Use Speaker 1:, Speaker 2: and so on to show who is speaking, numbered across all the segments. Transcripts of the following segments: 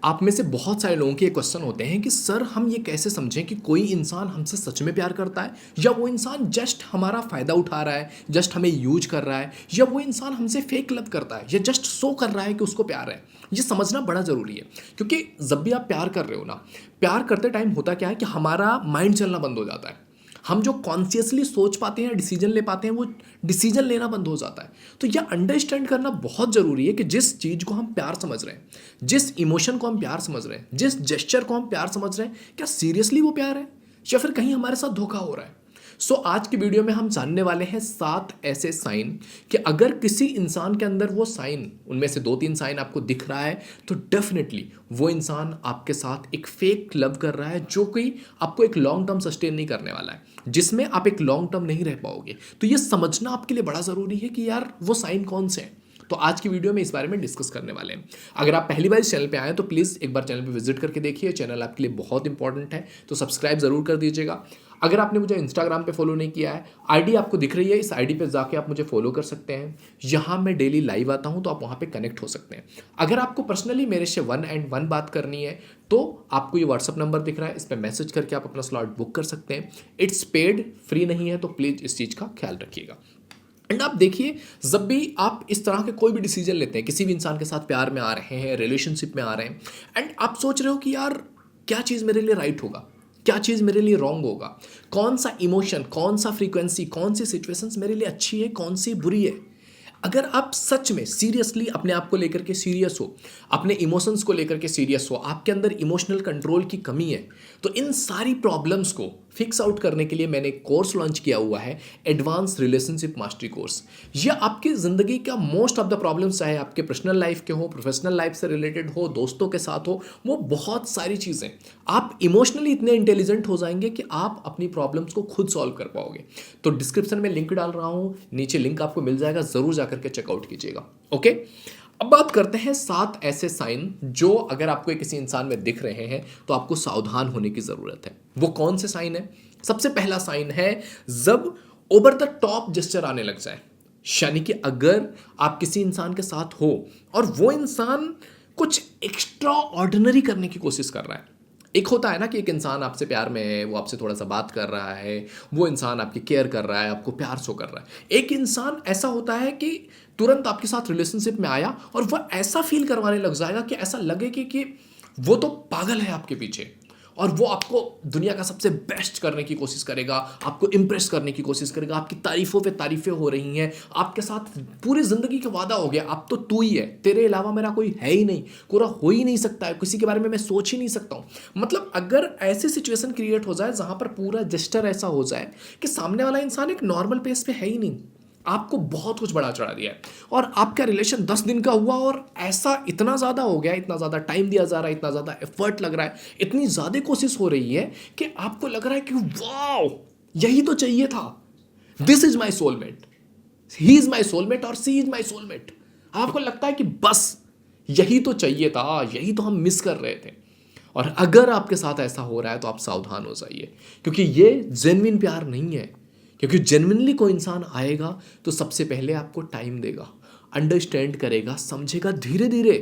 Speaker 1: आप में से बहुत सारे लोगों के क्वेश्चन होते हैं कि सर हम ये कैसे समझें कि कोई इंसान हमसे सच में प्यार करता है या वो इंसान जस्ट हमारा फ़ायदा उठा रहा है, जस्ट हमें यूज कर रहा है, या वो इंसान हमसे फेक लव करता है या जस्ट शो कर रहा है कि उसको प्यार है। ये समझना बड़ा ज़रूरी है, क्योंकि जब भी आप प्यार कर रहे हो ना, प्यार करते टाइम होता क्या है कि हमारा माइंड चलना बंद हो जाता है। हम जो कॉन्शियसली सोच पाते हैं, डिसीजन ले पाते हैं, वो डिसीजन लेना बंद हो जाता है। तो यह अंडरस्टैंड करना बहुत ज़रूरी है कि जिस चीज़ को हम प्यार समझ रहे हैं, जिस इमोशन को हम प्यार समझ रहे हैं, जिस जेस्चर को हम प्यार समझ रहे हैं, क्या सीरियसली वो प्यार है या फिर कहीं हमारे साथ धोखा हो रहा है। सो आज की वीडियो में हम जानने वाले हैं 7 ऐसे साइन कि अगर किसी इंसान के अंदर वो साइन, उनमें से 2-3 साइन आपको दिख रहा है, तो डेफिनेटली वो इंसान आपके साथ एक फेक लव कर रहा है, जो कि आपको एक लॉन्ग टर्म सस्टेन नहीं करने वाला है, जिसमें आप एक लॉन्ग टर्म नहीं रह पाओगे। तो ये समझना आपके लिए बड़ा ज़रूरी है कि यार वो साइन कौन से हैं। तो आज की वीडियो में इस बारे में डिस्कस करने वाले हैं। अगर आप पहली बार इस चैनल पे आए तो प्लीज़ एक बार चैनल पे विजिट करके देखिए। चैनल आपके लिए बहुत इंपॉर्टेंट है, तो सब्सक्राइब जरूर कर दीजिएगा। अगर आपने मुझे इंस्टाग्राम पे फॉलो नहीं किया है, आईडी आपको दिख रही है, इस आईडी पे जाके आप मुझे फॉलो कर सकते हैं। यहाँ मैं डेली लाइव आता हूँ, तो आप वहाँ पे कनेक्ट हो सकते हैं। अगर आपको पर्सनली मेरे से 1-on-1 बात करनी है तो आपको ये व्हाट्सअप नंबर दिख रहा है, इस पर मैसेज करके आप अपना स्लॉट बुक कर सकते हैं। इट्स पेड, फ्री नहीं है, तो प्लीज़ इस चीज़ का ख्याल रखिएगा। एंड आप देखिए, जब भी आप इस तरह के कोई भी डिसीजन लेते हैं, किसी भी इंसान के साथ प्यार में आ रहे हैं, रिलेशनशिप में आ रहे हैं, एंड आप सोच रहे हो कि यार क्या चीज़ मेरे लिए राइट होगा, क्या चीज़ मेरे लिए रॉन्ग होगा, कौन सा इमोशन, कौन सा फ्रीक्वेंसी, कौन सी सिचुएशंस मेरे लिए अच्छी है, कौन सी बुरी है। अगर आप सच में सीरियसली अपने आप को लेकर के सीरियस हो, अपने इमोशंस को लेकर के सीरियस हो, आपके अंदर इमोशनल कंट्रोल की कमी है, तो इन सारी प्रॉब्लम्स को फिक्स आउट करने के लिए मैंने एक कोर्स लॉन्च किया हुआ है, एडवांस रिलेशनशिप मास्टरी कोर्स। यह आपकी ज़िंदगी का मोस्ट ऑफ द प्रॉब्लम्स, चाहे आपके पर्सनल लाइफ के हो, प्रोफेशनल लाइफ से रिलेटेड हो, दोस्तों के साथ हो, वो बहुत सारी चीज़ें, आप इमोशनली इतने इंटेलिजेंट हो जाएंगे कि आप अपनी प्रॉब्लम्स को खुद सॉल्व कर पाओगे। तो डिस्क्रिप्शन में लिंक डाल रहा हूँ, नीचे लिंक आपको मिल जाएगा, ज़रूर जाकर के चेकआउट कीजिएगा। ओके, अब बात करते हैं 7 ऐसे साइन जो अगर आपको किसी इंसान में दिख रहे हैं तो आपको सावधान होने की जरूरत है। वो कौन से साइन है? सबसे पहला साइन है जब ओवर द टॉप जेस्चर आने लग जाए। यानी कि अगर आप किसी इंसान के साथ हो और वो इंसान कुछ एक्स्ट्रा ऑर्डिनरी करने की कोशिश कर रहा है। एक होता है ना कि एक इंसान आपसे प्यार में है, वो आपसे थोड़ा सा बात कर रहा है, वो इंसान आपकी केयर कर रहा है, आपको प्यार शो कर रहा है। एक इंसान ऐसा होता है कि तुरंत आपके साथ रिलेशनशिप में आया और वह ऐसा फील करवाने लग जाएगा कि ऐसा लगे कि वो तो पागल है आपके पीछे, और वो आपको दुनिया का सबसे बेस्ट करने की कोशिश करेगा, आपको इम्प्रेस करने की कोशिश करेगा, आपकी तारीफों पे तारीफें हो रही हैं, आपके साथ पूरी ज़िंदगी का वादा हो गया, अब तो तू ही है, तेरे अलावा मेरा कोई है ही नहीं, पूरा हो ही नहीं सकता है, किसी के बारे में मैं सोच ही नहीं सकता हूँ। मतलब अगर ऐसी सिचुएशन क्रिएट हो जाए जहाँ पर पूरा जेस्चर ऐसा हो जाए कि सामने वाला इंसान एक नॉर्मल पेस पे है ही नहीं, आपको बहुत कुछ बढ़ा चढ़ा दिया है, और आपका रिलेशन 10 दिन का हुआ और ऐसा इतना ज़्यादा हो गया, इतना ज़्यादा टाइम दिया जा रहा है, इतना ज़्यादा एफर्ट लग रहा है, इतनी ज़्यादा कोशिश हो रही है कि आपको लग रहा है कि वाओ यही तो चाहिए था, this is my soulmate, he is my soulmate और सी इज माई सोलमेट। आपको लगता है कि बस यही तो चाहिए था, यही तो हम मिस कर रहे थे। और अगर आपके साथ ऐसा हो रहा है तो आप सावधान हो जाइए, क्योंकि ये जेन्युइन प्यार नहीं है। क्योंकि जेन्युइनली कोई इंसान आएगा तो सबसे पहले आपको टाइम देगा, अंडरस्टैंड करेगा, समझेगा, धीरे धीरे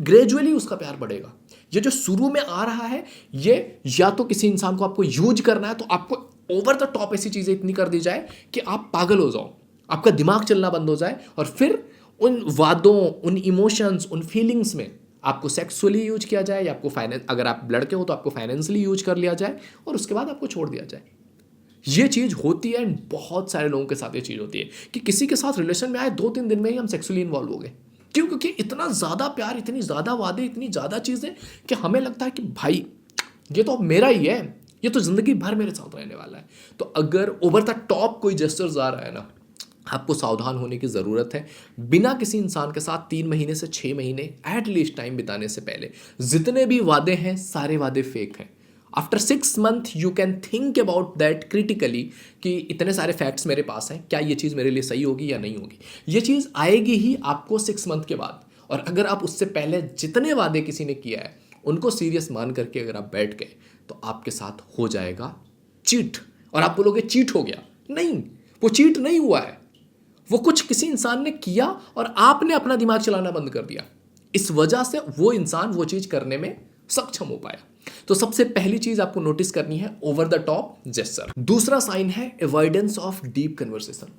Speaker 1: ग्रेजुअली उसका प्यार बढ़ेगा। ये जो शुरू में आ रहा है, ये या तो किसी इंसान को आपको यूज करना है तो आपको ओवर द टॉप ऐसी चीज़ें इतनी कर दी जाए कि आप पागल हो जाओ, आपका दिमाग चलना बंद हो जाए, और फिर उन वादों, उन इमोशंस, उन फीलिंग्स में आपको सेक्सुअली यूज किया जाए, या आपको फाइनेंस, अगर आप लड़के हो तो आपको फाइनेंशियली यूज कर लिया जाए, और उसके बाद आपको छोड़ दिया जाए। ये चीज़ होती है, बहुत सारे लोगों के साथ ये चीज़ होती है कि किसी के साथ रिलेशन में आए 2-3 दिन में ही हम सेक्सुअली इन्वॉल्व हो गए। क्यों? क्योंकि इतना ज़्यादा प्यार, इतनी ज़्यादा वादे, इतनी ज़्यादा चीज़ें कि हमें लगता है कि भाई ये तो मेरा ही है, ये तो ज़िंदगी भर मेरे साथ रहने वाला है। तो अगर ओवर द टॉप कोई जेस्चर्स आ रहा है ना, आपको सावधान होने की ज़रूरत है। बिना किसी इंसान के साथ 3 महीने से 6 महीने एटलीस्ट टाइम बिताने से पहले जितने भी वादे हैं, सारे वादे फेक हैं। After 6 month you can think about that critically कि इतने सारे फैक्ट्स मेरे पास हैं, क्या ये चीज़ मेरे लिए सही होगी या नहीं होगी। ये चीज़ आएगी ही आपको 6 मंथ के बाद, और अगर आप उससे पहले जितने वादे किसी ने किया है उनको सीरियस मान करके अगर आप बैठ गए तो आपके साथ हो जाएगा चीट। और आप बोलोगे चीट हो गया, नहीं, वो चीट नहीं हुआ है, वो कुछ किसी इंसान ने किया और आपने अपना दिमाग चलाना बंद कर दिया। इस वजह से वो इंसान वो चीज करने में सक्षम हो पाया। तो सबसे पहली चीज आपको नोटिस करनी है, ओवर द टॉप जेस्चर। दूसरा साइन है अवॉइडेंस ऑफ डीप कन्वर्सेशन।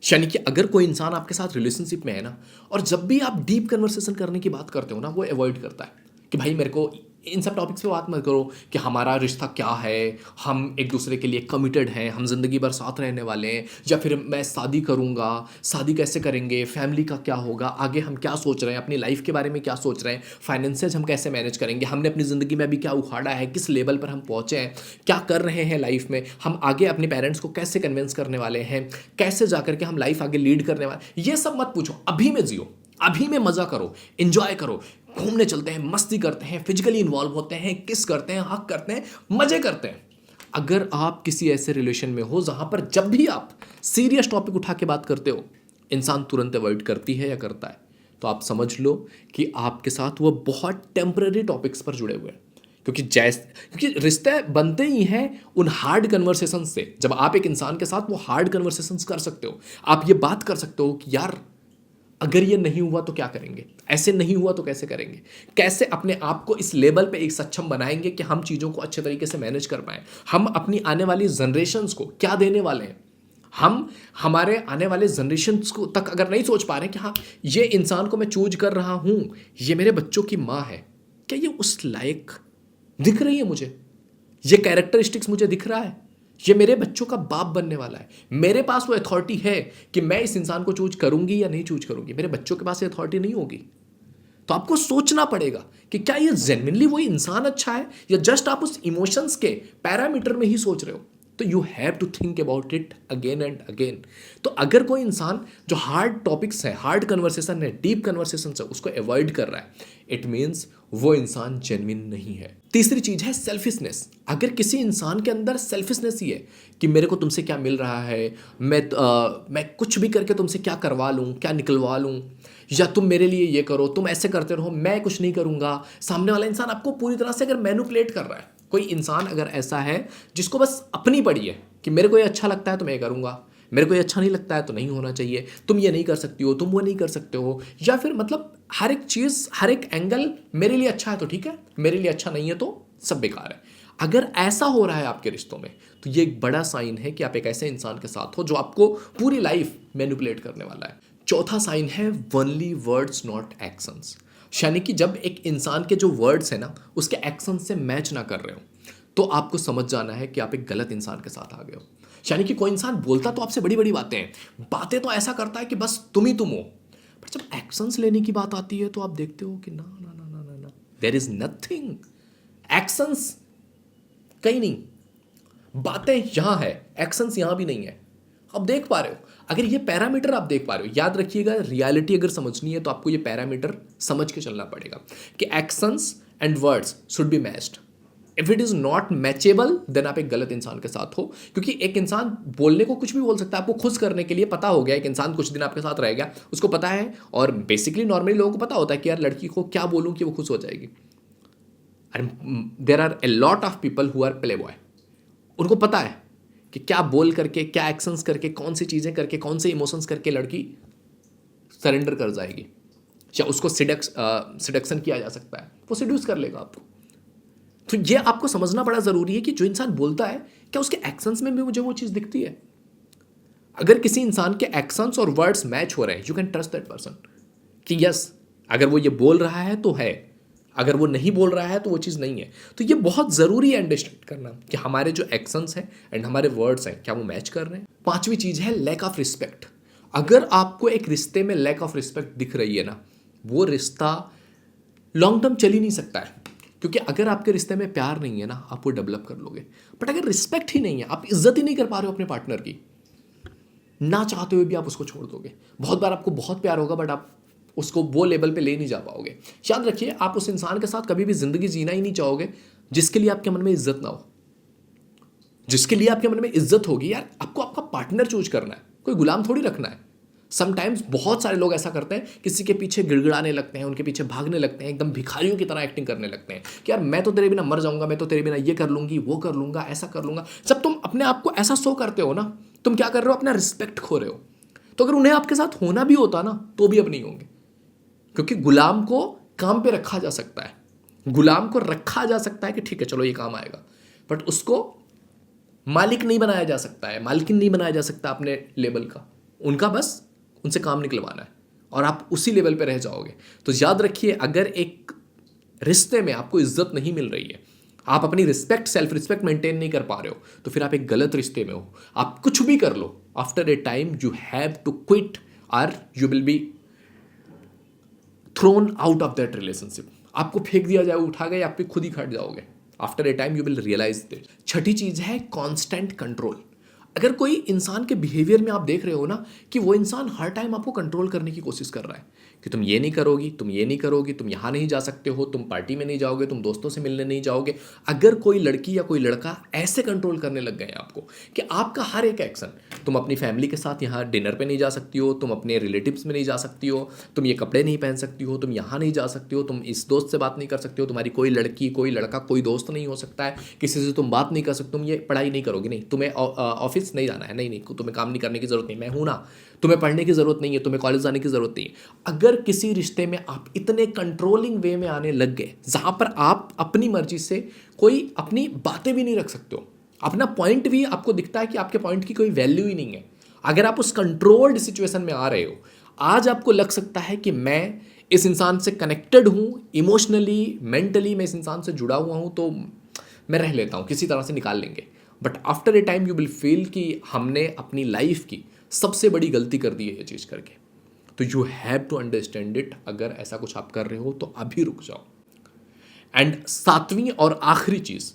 Speaker 1: यानी कि अगर कोई इंसान आपके साथ रिलेशनशिप में है ना, और जब भी आप डीप कन्वर्सेशन करने की बात करते हो ना, वो अवॉइड करता है कि भाई मेरे को इन सब टॉपिक्स पे बात मत करो कि हमारा रिश्ता क्या है, हम एक दूसरे के लिए कमिटेड हैं, हम ज़िंदगी भर साथ रहने वाले हैं, या फिर मैं शादी करूँगा, शादी कैसे करेंगे, फैमिली का क्या होगा, आगे हम क्या सोच रहे हैं, अपनी लाइफ के बारे में क्या सोच रहे हैं, फाइनेंसेस हम कैसे मैनेज करेंगे, हमने अपनी ज़िंदगी में अभी क्या उखाड़ा है, किस लेवल पर हम पहुँचे हैं, क्या कर रहे हैं लाइफ में, हम आगे अपने पेरेंट्स को कैसे कन्विंस करने वाले हैं, कैसे जा करके हम लाइफ आगे लीड करने वाले, ये सब मत पूछो। अभी में जियो, अभी में मज़ा करो, इंजॉय करो, घूमने चलते हैं, मस्ती करते हैं, फिजिकली इन्वॉल्व होते हैं, किस करते हैं, हक करते हैं, मजे करते हैं। अगर आप किसी ऐसे रिलेशन में हो जहां पर जब भी आप सीरियस टॉपिक उठा के बात करते हो, इंसान तुरंत अवॉइड करती है या करता है, तो आप समझ लो कि आपके साथ वो बहुत टेम्पररी टॉपिक्स पर जुड़े हुए हैं। क्योंकि रिश्ते बनते ही हैं उन हार्ड कन्वर्सेशन से। जब आप एक इंसान के साथ वो हार्ड कन्वर्सेशन कर सकते हो, आप ये बात कर सकते हो कि यार अगर ये नहीं हुआ तो क्या करेंगे, ऐसे नहीं हुआ तो कैसे करेंगे, कैसे अपने आप को इस लेवल पे एक सक्षम बनाएंगे कि हम चीज़ों को अच्छे तरीके से मैनेज कर पाएं, हम अपनी आने वाली जनरेशन्स को क्या देने वाले हैं, हम हमारे आने वाले जनरेशन्स को तक अगर नहीं सोच पा रहे कि हाँ ये इंसान को मैं चूज कर रहा हूँ, ये मेरे बच्चों की माँ है, क्या ये उस लायक दिख रही है मुझे, ये कैरेक्टरिस्टिक्स मुझे दिख रहा है, ये मेरे बच्चों का बाप बनने वाला है, मेरे पास वो अथॉरिटी है कि मैं इस इंसान को चूज करूंगी या नहीं चूज करूंगी। मेरे बच्चों के पास ये अथॉरिटी नहीं होगी। तो आपको सोचना पड़ेगा कि क्या ये जेन्युइनली वो इंसान अच्छा है, या जस्ट आप उस इमोशंस के पैरामीटर में ही सोच रहे हो। तो you have to think about it again and again. तो अगर कोई इंसान जो हार्ड टॉपिक्स है, हार्ड कन्वर्सेशन है, डीप कन्वर्सेशन है, उसको अवॉइड कर रहा है, इट मीन्स वो इंसान जेन्युइन नहीं है। तीसरी चीज है सेल्फिशनेस। अगर किसी इंसान के अंदर सेल्फिशनेस ही है कि मेरे को तुमसे क्या मिल रहा है, मैं कुछ भी करके तुमसे क्या करवा लूँ, क्या निकलवा लूँ, या तुम मेरे लिए ये करो, तुम ऐसे करते रहो, मैं कुछ नहीं करूँगा। सामने वाला इंसान आपको पूरी तरह से अगर मैनिपुलेट कर रहा है, कोई इंसान अगर ऐसा है जिसको बस अपनी पड़ी है कि मेरे को ये अच्छा लगता है तो मैं ये करूँगा, मेरे को ये अच्छा नहीं लगता है तो नहीं होना चाहिए, तुम ये नहीं कर सकती हो, तुम वो नहीं कर सकते हो, या फिर मतलब हर एक चीज़, हर एक एंगल मेरे लिए अच्छा है तो ठीक है, मेरे लिए अच्छा नहीं है तो सब बेकार है। अगर ऐसा हो रहा है आपके रिश्तों में, तो ये एक बड़ा साइन है कि आप एक ऐसे इंसान के साथ हो जो आपको पूरी लाइफ मैनिपुलेट करने वाला है। चौथा साइन है ओनली वर्ड्स नॉट एक्शंस। यानी कि जब एक इंसान के जो वर्ड्स है ना उसके एक्शन से मैच ना कर रहे हो, तो आपको समझ जाना है कि आप एक गलत इंसान के साथ आ गए हो। यानी कि कोई इंसान बोलता तो आपसे बड़ी बड़ी बातें तो ऐसा करता है कि बस तुम ही तुम हो, पर जब एक्शंस लेने की बात आती है तो आप देखते हो कि ना ना ना ना ना ना, देयर इज नथिंग। एक्शंस कहीं नहीं, बातें यहां है, एक्शंस यहां भी नहीं है। आप देख पा रहे हो, अगर ये पैरामीटर आप देख पा रहे हो, याद रखिएगा, रियलिटी अगर समझनी है तो आपको ये पैरामीटर समझ के चलना पड़ेगा कि actions and words should be matched. If it is not matchable then आप एक गलत इंसान के साथ हो। क्योंकि एक इंसान बोलने को कुछ भी बोल सकता है, आपको खुश करने के लिए पता हो गया, एक इंसान कुछ दिन आपके साथ रह गया, उसको पता है, और बेसिकली नॉर्मली लोगों को पता होता है कि यार लड़की को क्या बोलूं कि वो खुश हो जाएगी। There are a lot of people who are playboy, उनको पता है कि क्या बोल करके, क्या एक्शंस करके, कौन सी चीज़ें करके, कौन से इमोशंस करके लड़की सरेंडर कर जाएगी, या उसको सिडक्शन किया जा सकता है, वो सिड्यूस कर लेगा आपको। तो ये आपको समझना बड़ा ज़रूरी है कि जो इंसान बोलता है क्या उसके एक्शंस में भी मुझे वो चीज़ दिखती है। अगर किसी इंसान के एक्शंस और वर्ड्स मैच हो रहे हैं, you can trust that person कि यस, अगर वो ये बोल रहा है तो है, अगर वो नहीं बोल रहा है तो वो चीज़ नहीं है। तो ये बहुत ज़रूरी है अंडरस्टैंड करना कि हमारे जो एक्शंस हैं एंड हमारे वर्ड्स हैं क्या वो मैच कर रहे हैं। पांचवी चीज़ है लैक ऑफ रिस्पेक्ट। अगर आपको एक रिश्ते में लैक ऑफ रिस्पेक्ट दिख रही है ना, वो रिश्ता लॉन्ग टर्म चल ही नहीं सकता है। क्योंकि अगर आपके रिश्ते में प्यार नहीं है ना, आप वो डेवलप कर लोगे, बट अगर रिस्पेक्ट ही नहीं है, आप इज्जत ही नहीं कर पा रहे हो अपने पार्टनर की, ना चाहते हुए भी आप उसको छोड़ दोगे। बहुत बार आपको बहुत प्यार होगा बट आप उसको वो लेवल पे ले नहीं जा पाओगे। याद रखिए, आप उस इंसान के साथ कभी भी जिंदगी जीना ही नहीं चाहोगे जिसके लिए आपके मन में इज्जत ना हो। जिसके लिए आपके मन में इज्जत होगी, यार आपको आपका पार्टनर चूज करना है, कोई गुलाम थोड़ी रखना है। समटाइम्स बहुत सारे लोग ऐसा करते हैं, किसी के पीछे गिड़गिड़ाने लगते हैं, उनके पीछे भागने लगते हैं, एकदम भिखारियों की तरह एक्टिंग करने लगते हैं कि यार मैं तो तेरे बिना मर जाऊंगा, मैं तो तेरे बिना ये कर लूंगी, वो कर लूंगा, ऐसा कर लूंगा। जब तुम अपने आप को ऐसा शो करते हो ना, तुम क्या कर रहे हो, अपना रिस्पेक्ट खो रहे हो। तो अगर उन्हें आपके साथ होना भी होता ना तो भी अब नहीं होंगे, क्योंकि गुलाम को काम पे रखा जा सकता है, गुलाम को रखा जा सकता है कि ठीक है चलो ये काम आएगा, बट उसको मालिक नहीं बनाया जा सकता है, मालकिन नहीं बनाया जा सकता अपने लेवल का। उनका बस उनसे काम निकलवाना है और आप उसी लेवल पे रह जाओगे। तो याद रखिए, अगर एक रिश्ते में आपको इज्जत नहीं मिल रही है, आप अपनी रिस्पेक्ट, सेल्फ रिस्पेक्ट मेंटेन नहीं कर पा रहे हो, तो फिर आप एक गलत रिश्ते में हो। आप कुछ भी कर लो, after a time you have to quit और you will be thrown out of that relationship. आपको फेंक दिया जाए, उठा गए, आप भी खुद ही खट जाओगे। After a time you will realise it. छठी चीज है कॉन्स्टेंट कंट्रोल। अगर कोई इंसान के बिहेवियर में आप देख रहे हो ना कि वो इंसान हर टाइम आपको कंट्रोल करने की कोशिश कर रहा है कि तुम ये नहीं करोगी, तुम ये नहीं करोगी, तुम यहाँ नहीं जा सकते हो, तुम पार्टी में नहीं जाओगे, तुम दोस्तों से मिलने नहीं जाओगे। अगर कोई लड़की या कोई लड़का ऐसे कंट्रोल करने लग गए आपको कि आपका हर एक एक्शन, तुम अपनी फैमिली के साथ यहाँ डिनर पे नहीं जा सकती हो, तुम अपने रिलेटिव्स में नहीं जा सकती हो, तुम ये कपड़े नहीं पहन सकती हो, तुम यहाँ नहीं जा सकती हो, तुम इस दोस्त से बात नहीं कर सकते हो, तुम्हारी कोई लड़की, कोई लड़का, कोई दोस्त नहीं हो सकता है, किसी से तुम बात नहीं कर सकते, तुम ये पढ़ाई नहीं करोगे, नहीं तुम्हें ऑफिस नहीं जाना है, नहीं नहीं तुम्हें काम नहीं करने की जरूरत नहीं, मैं हूं ना, तुम्हें पढ़ने की जरूरत नहीं है, तुम्हें कॉलेज जाने की जरूरत नहीं है। अगर किसी रिश्ते में आप इतने कंट्रोलिंग वे में आने लग गए जहां पर आप अपनी मर्जी से कोई अपनी बातें भी नहीं रख सकते हो, अपना पॉइंट भी आपको दिखता है कि आपके पॉइंट की कोई वैल्यू ही नहीं है, अगर आप उस कंट्रोल्ड सिचुएशन में आ रहे हो, आज आपको लग सकता है कि मैं इस इंसान से कनेक्टेड हूं, इमोशनली, मेंटली मैं इस इंसान से जुड़ा हुआ हूं, तो मैं रह लेता हूं, किसी तरह से निकाल लेंगे। But after a time you will feel कि हमने अपनी लाइफ की सबसे बड़ी गलती कर दी है ये चीज़ करके। तो you have to understand it. अगर ऐसा कुछ आप कर रहे हो तो अभी रुक जाओ। एंड सातवीं और आखिरी चीज़,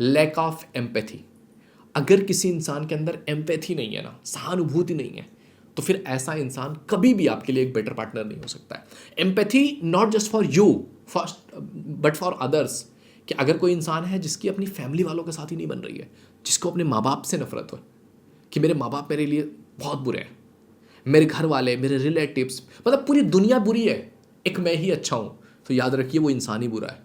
Speaker 1: लैक ऑफ एम्पैथी। अगर किसी इंसान के अंदर एम्पैथी नहीं है ना, सहानुभूति नहीं है, तो फिर ऐसा इंसान कभी भी आपके लिए एक बेटर पार्टनर नहीं हो सकता है। Empathy not just for you first but for others. कि अगर कोई इंसान है जिसकी अपनी फैमिली वालों के साथ ही नहीं बन रही है, जिसको अपने माँ बाप से नफरत हो कि मेरे माँ बाप मेरे लिए बहुत बुरे हैं, मेरे घर वाले, मेरे रिलेटिव्स, मतलब पूरी दुनिया बुरी है, एक मैं ही अच्छा हूँ, तो याद रखिए वो इंसान ही बुरा है।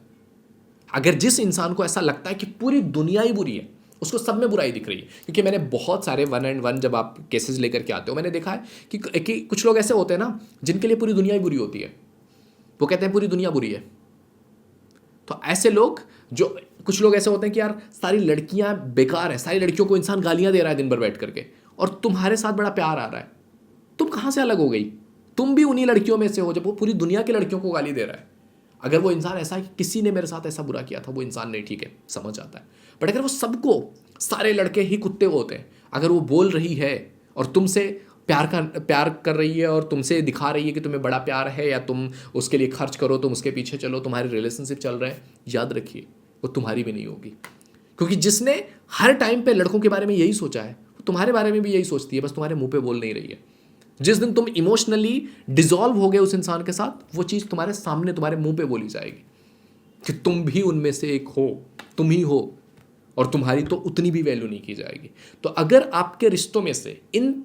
Speaker 1: अगर जिस इंसान को ऐसा लगता है कि पूरी दुनिया ही बुरी है, उसको सब में बुराई दिख रही है, क्योंकि मैंने बहुत सारे 1 एंड 1 जब आप केसेस लेकर के आते हो, मैंने देखा है कि कुछ लोग ऐसे होते हैं ना जिनके लिए पूरी दुनिया ही बुरी होती है, वो कहते हैं पूरी दुनिया बुरी है। तो ऐसे लोग, जो कुछ लोग ऐसे होते हैं कि यार सारी लड़कियां बेकार है, सारी लड़कियों को इंसान गालियां दे रहा है दिन भर बैठ करके, और तुम्हारे साथ बड़ा प्यार आ रहा है, तुम कहां से अलग हो गई? तुम भी उन्हीं लड़कियों में से हो जब वो पूरी दुनिया की लड़कियों को गाली दे रहा है। अगर वो इंसान ऐसा है कि किसी ने मेरे साथ ऐसा बुरा किया था, वो इंसान नहीं, ठीक है, समझ आता है। बट अगर वो सबको, सारे लड़के ही कुत्ते होते हैं, अगर वो बोल रही है और तुमसे प्यार कर रही है और तुमसे दिखा रही है कि तुम्हें बड़ा प्यार है, या तुम उसके लिए खर्च करो, तुम उसके पीछे चलो, तुम्हारी रिलेशनशिप चल रहे हैं, याद रखिए वो तुम्हारी भी नहीं होगी। क्योंकि जिसने हर टाइम पे लड़कों के बारे में यही सोचा है, वो तुम्हारे बारे में भी यही सोचती है, बस तुम्हारे मुंह पे बोल नहीं रही है। जिस दिन तुम इमोशनली डिसॉल्व हो गए उस इंसान के साथ, वो चीज़ तुम्हारे सामने, तुम्हारे मुंह पे बोली जाएगी कि तुम भी उनमें से एक हो, तुम ही हो, और तुम्हारी तो उतनी भी वैल्यू नहीं की जाएगी। तो अगर आपके रिश्तों में से इन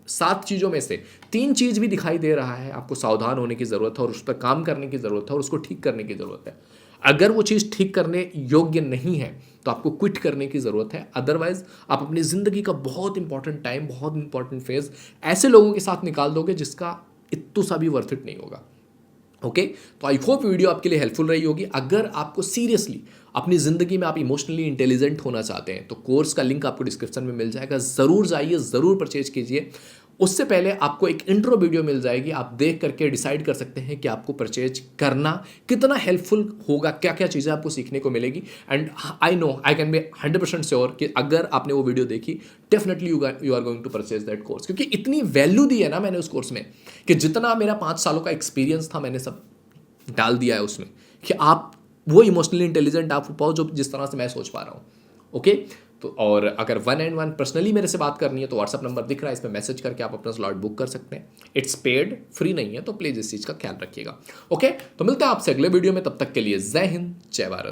Speaker 1: 7 चीज़ों में से 3 चीज़ भी दिखाई दे रहा है, आपको सावधान होने की ज़रूरत है और उस पर काम करने की ज़रूरत है और उसको ठीक करने की ज़रूरत है। अगर वो चीज़ ठीक करने योग्य नहीं है तो आपको क्विट करने की ज़रूरत है। अदरवाइज आप अपनी ज़िंदगी का बहुत इंपॉर्टेंट टाइम, बहुत इंपॉर्टेंट फेज ऐसे लोगों के साथ निकाल दोगे जिसका इत्तू सा भी वर्थ इट नहीं होगा। ओके, तो आई होप वीडियो आपके लिए हेल्पफुल रही होगी। अगर आपको सीरियसली अपनी ज़िंदगी में आप इमोशनली इंटेलिजेंट होना चाहते हैं तो कोर्स का लिंक आपको डिस्क्रिप्शन में मिल जाएगा, ज़रूर जाइए, ज़रूर परचेज कीजिए। उससे पहले आपको एक इंट्रो वीडियो मिल जाएगी, आप देख करके डिसाइड कर सकते हैं कि आपको परचेज करना कितना हेल्पफुल होगा, क्या क्या चीज़ें आपको सीखने को मिलेगी। And I know, I can be 100% sure कि अगर आपने वो वीडियो देखी, definitely you are going to purchase that course, क्योंकि इतनी वैल्यू दी है ना मैंने उस कोर्स में कि जितना मेरा 5 सालों का एक्सपीरियंस था मैंने सब डाल दिया है उसमें, कि आप वो इमोशनली इंटेलिजेंट आप पाओ जो जिस तरह से मैं सोच पा रहा हूँ। ओके, तो और अगर 1 एंड 1 पर्सनली मेरे से बात करनी है तो व्हाट्सअप नंबर दिख रहा है, इस पर मैसेज करके आप अपना स्लॉट बुक कर सकते हैं। इट्स पेड, फ्री नहीं है, तो प्लीज़ इस चीज़ का ख्याल रखिएगा। ओके, तो मिलते हैं आपसे अगले वीडियो में, तब तक के लिए जय हिंद, जय भारत।